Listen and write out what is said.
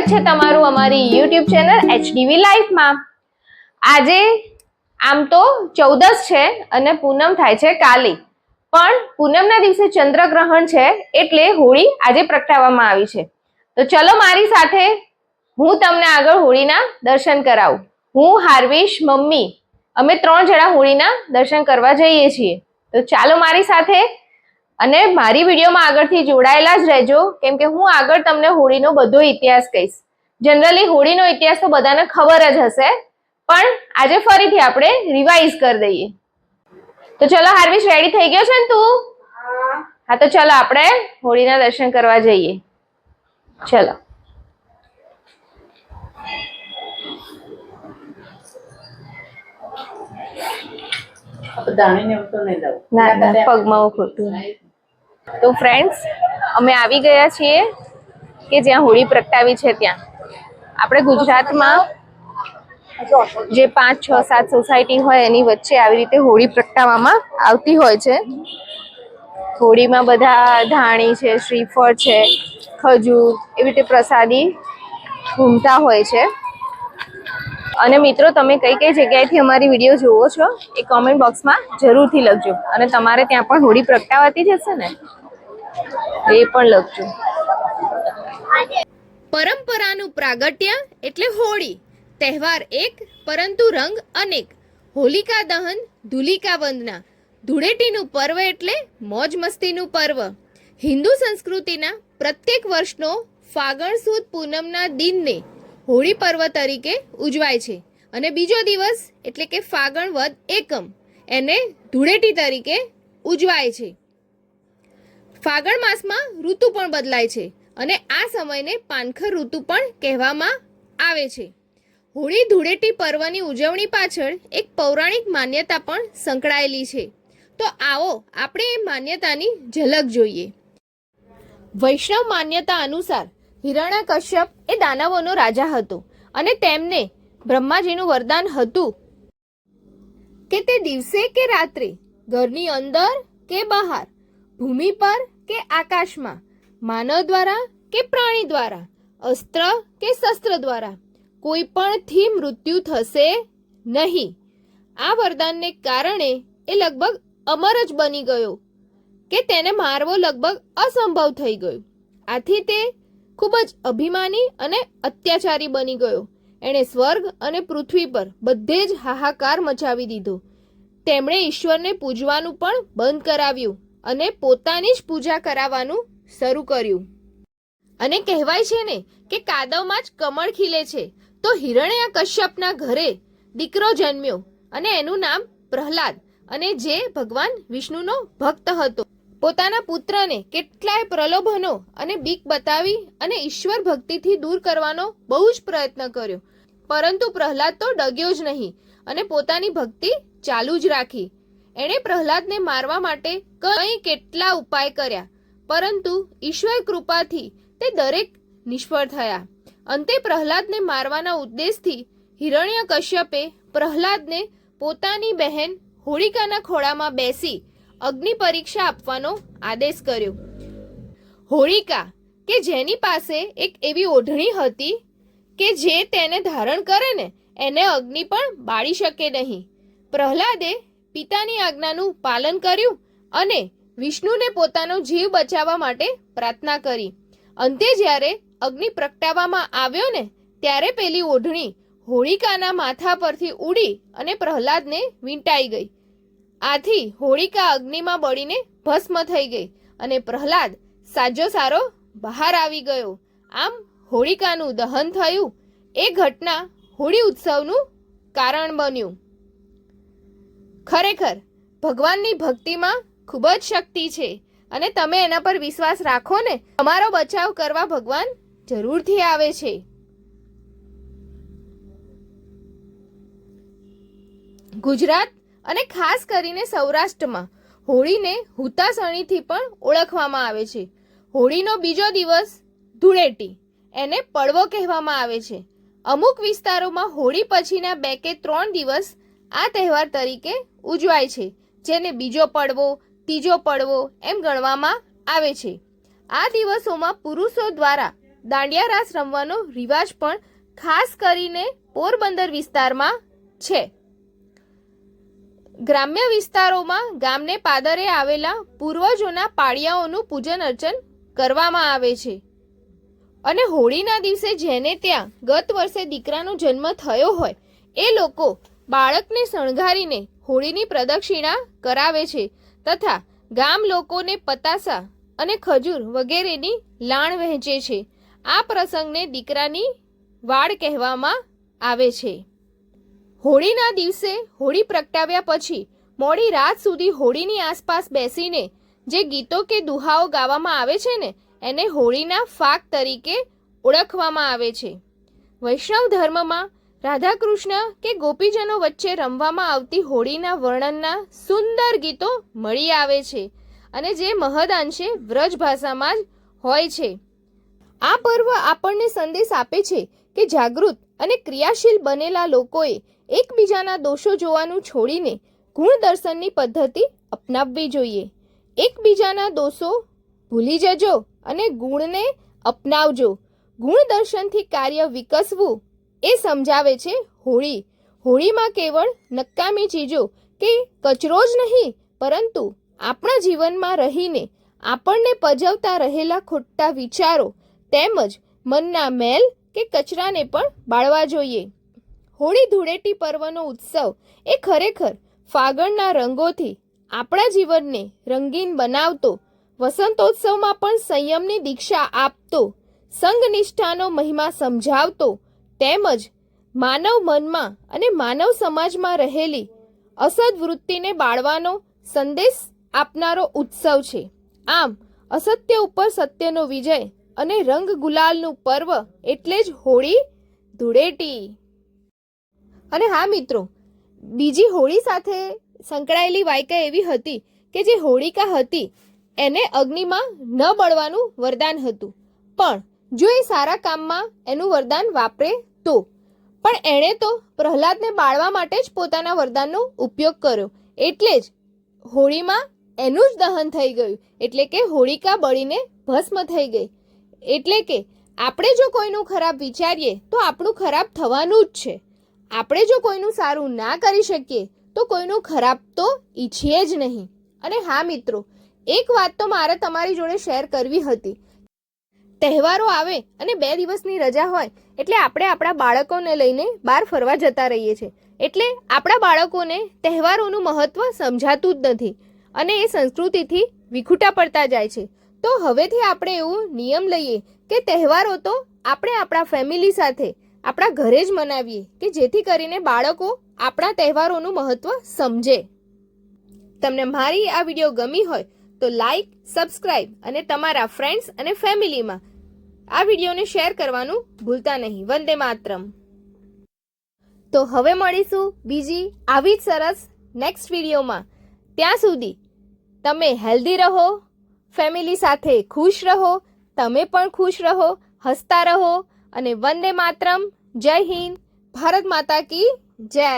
સ્વાગત છે તમારું અમારી YouTube ચેનલ HDV લાઈફમાં। આજે આમ તો 14 છે અને પૂનમ થાય છે કાલે, પણ પૂનમના દિવસે ચંદ્રગ્રહણ છે એટલે હોળી આજે પ્રગટાવવામાં આવી છે। તો ચલો મારી સાથે હું તમને આગળ હોળીના દર્શન કરાવું। હું, હાર્વિશ, મમ્મી અમે 3 જણા હોળીના દર્શન કરવા જઈએ છીએ। તો ચાલો મારી સાથે, અને મારી વિડીયોમાં આગળથી જોડાયેલા જ રહેજો, કેમ કે હું આગળ તમને હોળીનો બધો ઇતિહાસ કહીશ। જનરલી હોળીનો ઇતિહાસ તો બધાને ખબર જ હશે, પણ આજે ફરીથી આપણે રિવાઇઝ કરી દઈએ। તો ચલો હાર્વિશ, રેડી થઈ ગયો છે ને તું? હા તો ચલો આપણે હોળીના દર્શન કરવા જઈએ। ચલો। પગમાં ખોટું। તો ફ્રેન્ડ્સ, અમે આવી ગયા છીએ કે જ્યાં હોળી પ્રગટાવી છે ત્યાં। આપણે ગુજરાતમાં જે 5, 6, 7 સોસાયટી હોય એની વચ્ચે આવી રીતે હોળી પ્રગટાવવામાં આવતી હોય છે। હોળીમાં બધા ધાણી છે, શ્રીફળ છે, ખજૂર, એવી રીતે પ્રસાદી ઘૂમતા હોય છે। અને મિત્રો, તમે કઈ કઈ જગ્યાએથી અમારી વિડીયો જોવો છો એ કોમેન્ટ બોક્સમાં જરૂરથી લખજો, અને તમારે ત્યાં પણ હોળી પ્રગટાવાતી જ હશે ને એ પણ લખજો। પરંપરાનું પ્રાગટ્ય એટલે હોળી, તહેવાર એક પરંતુ રંગ અનેક। હોલિકા દહન, ધુલિકા વંદના, ધૂળેટીનું પર્વ એટલે મોજ મસ્તીનું પર્વ। હિન્દુ સંસ્કૃતિના પ્રત્યેક વર્ષનો ફાગણ સુદ પૂનમના દિનને હોળી પર્વ તરીકે ઉજવાય છે, અને બીજો દિવસ એટલે કે ફાગણ વદ એકમ એને ધૂળેટી તરીકે ઉજવાય છે। ફાગણ માસમાં ઋતુ પણ બદલાય છે, અને આ સમયને પાનખર ઋતુ પણ કહેવામાં આવે છે। હોળી ધૂળેટી પર્વની ઉજવણી પાછળ એક પૌરાણિક માન્યતા પણ સંકળાયેલી છે। તો આવો આપણે એ માન્યતાની ઝલક જોઈએ। વૈષ્ણવ માન્યતા અનુસાર હિરણ્યકશ્યપ એ દાનવોનો રાજા હતો, અને તેમને બ્રહ્માજીનું વરદાન હતું કે તે દિવસે કે રાત્રે, ઘરની અંદર કે બહાર, ભૂમિ પર કે આકાશમાં, માનવ દ્વારા કે પ્રાણી દ્વારા, અસ્ત્ર કે શસ્ત્ર દ્વારા કોઈ પણથી મૃત્યુ થશે નહીં। આ વરદાનને કારણે એ લગભગ અમર જ બની ગયો કે તેને મારવો લગભગ અસંભવ થઈ ગયો। આથી તે ખૂબ જ અભિમાની અને અત્યાચારી બની ગયો। એણે સ્વર્ગ અને પૃથ્વી પર બધે જ હાહાકાર મચાવી દીધો। તેમણે ઈશ્વરને પૂજવાનું પણ બંધ કરાવ્યું અને પોતાની જ પૂજા કરાવવાનું શરૂ કર્યું। અને કહેવાય છે ને કે કાદવમાં જ કમળ ખીલે છે। તો હિરણ્યકશ્યપના ઘરે દીકરો જન્મ્યો, અને એનું નામ પ્રહલાદ, અને જે ભગવાન વિષ્ણુનો ભક્ત હતો। પોતાના પુત્રને કેટલાય પ્રલોભનો અને બીક બતાવી અને ઈશ્વર ભક્તિથી દૂર કરવાનો બહુ જ પ્રયત્ન કર્યો, પરંતુ પ્રહલાદ તો ડગ્યો જ નહીં અને પોતાની ભક્તિ ચાલુ જ રાખી। એણે પ્રહલાદને મારવા માટે કેટલા ઉપાય કર્યા, પરંતુ ઈશ્વર કૃપાથી તે દરેક નિષ્ફળ થયા। અંતે પ્રહલાદને મારવાના ઉદ્દેશથી હિરણ્યકશ્યપે પ્રહલાદને પોતાની બહેન હોલિકાના ખોળામાં બેસી અગ્નિ પરીક્ષા આપવાનો આદેશ કર્યો। હોલિકા કે જેની પાસે એક એવી ઓઢણી હતી કે જે તેને ધારણ કરે ને એને અગ્નિ પણ બાળી શકે નહીં। પ્રહલાદે પિતાની આજ્ઞાનું પાલન કર્યું અને વિષ્ણુને પોતાનો જીવ બચાવવા માટે પ્રાર્થના કરી। અંતે જ્યારે અગ્નિ પ્રગટાવવામાં આવ્યો ને ત્યારે પેલી ઓઢણી હોલિકાના માથા પરથી ઉડી અને પ્રહલાદને વીંટાઈ ગઈ। આથી હોલિકા અગ્નિમાં બળીને ભસ્મ થઈ ગઈ અને પ્રહલાદ સાજો સારો બહાર આવી ગયો। આમ હોલિકાનું દહન થયું। એ ઘટના હોળી ઉત્સવનું કારણ બન્યું। ખરેખર ભગવાનની ભક્તિમાં ખૂબ જ શક્તિ છે, અને તમે એના પર વિશ્વાસ રાખો ને, તમારો બચાવ કરવા ભગવાન જરૂરથી આવે છે। ગુજરાત અને ખાસ કરીને સૌરાષ્ટ્રમાં હોળીને હુતાસણીથી પણ ઓળખવામાં આવે છે। હોળીનો બીજો દિવસ ધૂળેટી, એને પડવો કહેવામાં આવે છે। અમુક વિસ્તારોમાં હોળી પછીના 2 કે 3 દિવસ આ તહેવાર તરીકે ઉજવાય છે, જેને બીજો પડવો, ત્રીજો પડવો એમ ગણવામાં આવે છે। આ દિવસોમાં પુરુષો દ્વારા દાંડિયા રાસ રમવાનો રિવાજ પણ ખાસ કરીને પોરબંદર વિસ્તારમાં છે. ગ્રામ્ય વિસ્તારોમાં ગામને પાદરે આવેલા પૂર્વજોના પાળિયાઓનું પૂજન અર્ચન કરવામાં આવે છે અને હોળીના દિવસે જેને ત્યાં ગત વર્ષે દીકરાનો જન્મ થયો હોય એ લોકો બાળકને શણગારીને હોળીની પ્રદક્ષિણા કરાવે છે તથા ગામ લોકોને પતાસા અને ખજૂર વગેરેની લાણ વહેંચે છે. આ પ્રસંગને દીકરાની વાડ કહેવામાં આવે છે. હોળીના દિવસે હોળી પ્રગટાવ્યા પછી મોડી રાત સુધી હોળીની આસપાસ બેસીને જે ગીતો કે દુહાઓ ગાવામાં આવે છે ને એને હોળીના ફાક તરીકે ઓળખવામાં આવે છે. વૈષ્ણવ ધર્મમાં રાધાકૃષ્ણ કે ગોપીજનો વચ્ચે રમવામાં આવતી હોળીના વર્ણનના સુંદર ગીતો મળી આવે છે અને જે મહદઅંશે વ્રજ ભાષામાં જ હોય છે. આ પર્વ આપણને સંદેશ આપે છે કે જાગૃત અને ક્રિયાશીલ બનેલા લોકોએ એકબીજાના દોષો જોવાનું છોડીને ગુણ દર્શનની પદ્ધતિ અપનાવવી જોઈએ. એકબીજાના દોષો ભૂલી જજો અને ગુણને અપનાવજો. ગુણ દર્શનથી કાર્ય વિકસવું એ સમજાવે છે હોળી. હોળીમાં કેવળ નકામી ચીજો કે કચરો જ નહીં પરંતુ આપણા જીવનમાં રહીને આપણને પજવતા રહેલા ખોટા વિચારો તેમજ મનના મેલ કે કચરાને પણ બાળવા જોઈએ. હોળી ધૂળેટી પર્વનો ઉત્સવ એ ખરેખર ફાગણના રંગોથી આપણા જીવનને રંગીન બનાવતો, વસંતોત્સવમાં પણ સંયમની દીક્ષા આપતો, સંઘનિષ્ઠાનો મહિમા સમજાવતો તેમજ માનવ મનમાં અને માનવ સમાજમાં રહેલી અસદ વૃત્તિને બાળવાનો સંદેશ આપનારો ઉત્સવ છે. આમ અસત્ય ઉપર સત્યનો વિજય અને રંગ ગુલાલનું પર્વ એટલે જ હોળી ધૂળેટી. અને હા મિત્રો, બીજી હોળી સાથે સંકળાયેલી વાયકા એવી હતી કે જે હોળિકા હતી એને અગ્નિમાં ન બળવાનું વરદાન હતું, પણ જો એ સારા કામમાં એનું વરદાન વાપરે તો. પણ એણે તો પ્રહલાદને બાળવા માટે જ પોતાના વરદાનનો ઉપયોગ કર્યો એટલે જ હોળીમાં એનું જ દહન થઈ ગયું, એટલે કે હોળિકા બળીને ભસ્મ થઈ ગઈ. એટલે કે આપણે જો કોઈનું ખરાબ વિચારીએ તો આપણું ખરાબ થવાનું જ છે. આપણે જો કોઈનું સારું ના કરી શકીએ તો કોઈનું ખરાબ તો ઈચ્છીએ જ નહીં. અને હા મિત્રો, એક વાત તો મારે તમારી જોડે શેર કરવી હતી. તહેવારો આવે અને 2 દિવસની રજા હોય એટલે આપણે આપણા બાળકોને લઈને બહાર ફરવા જતા રહીએ છીએ. એટલે આપણા બાળકોને તહેવારોનું મહત્ત્વ સમજાતું જ નથી અને એ સંસ્કૃતિથી વિખૂટા પડતા જાય છે. તો હવેથી આપણે એવું નિયમ લઈએ કે તહેવારો તો આપણે આપણા ફેમિલી સાથે આપણા ઘરે જ મનાવીએ કે જેથી કરીને બાળકો આપણા તહેવારોનું મહત્ત્વ સમજે. તમને મારી આ વિડીયો ગમી હોય તો લાઈક, સબસ્ક્રાઈબ અને તમારા ફ્રેન્ડ્સ અને ફેમિલીમાં આ વિડીયોને શેર કરવાનું ભૂલતા નહીં. વંદે માતરમ. તો હવે મળીશું બીજી આવી જ સરસ નેક્સ્ટ વિડીયોમાં. ત્યાં સુધી તમે હેલ્ધી રહો, ફેમિલી સાથે ખુશ રહો, તમે પણ ખુશ રહો, હસતા રહો અને વંદે માતરમ. જય હિન્દ. ભારત માતા કી જય.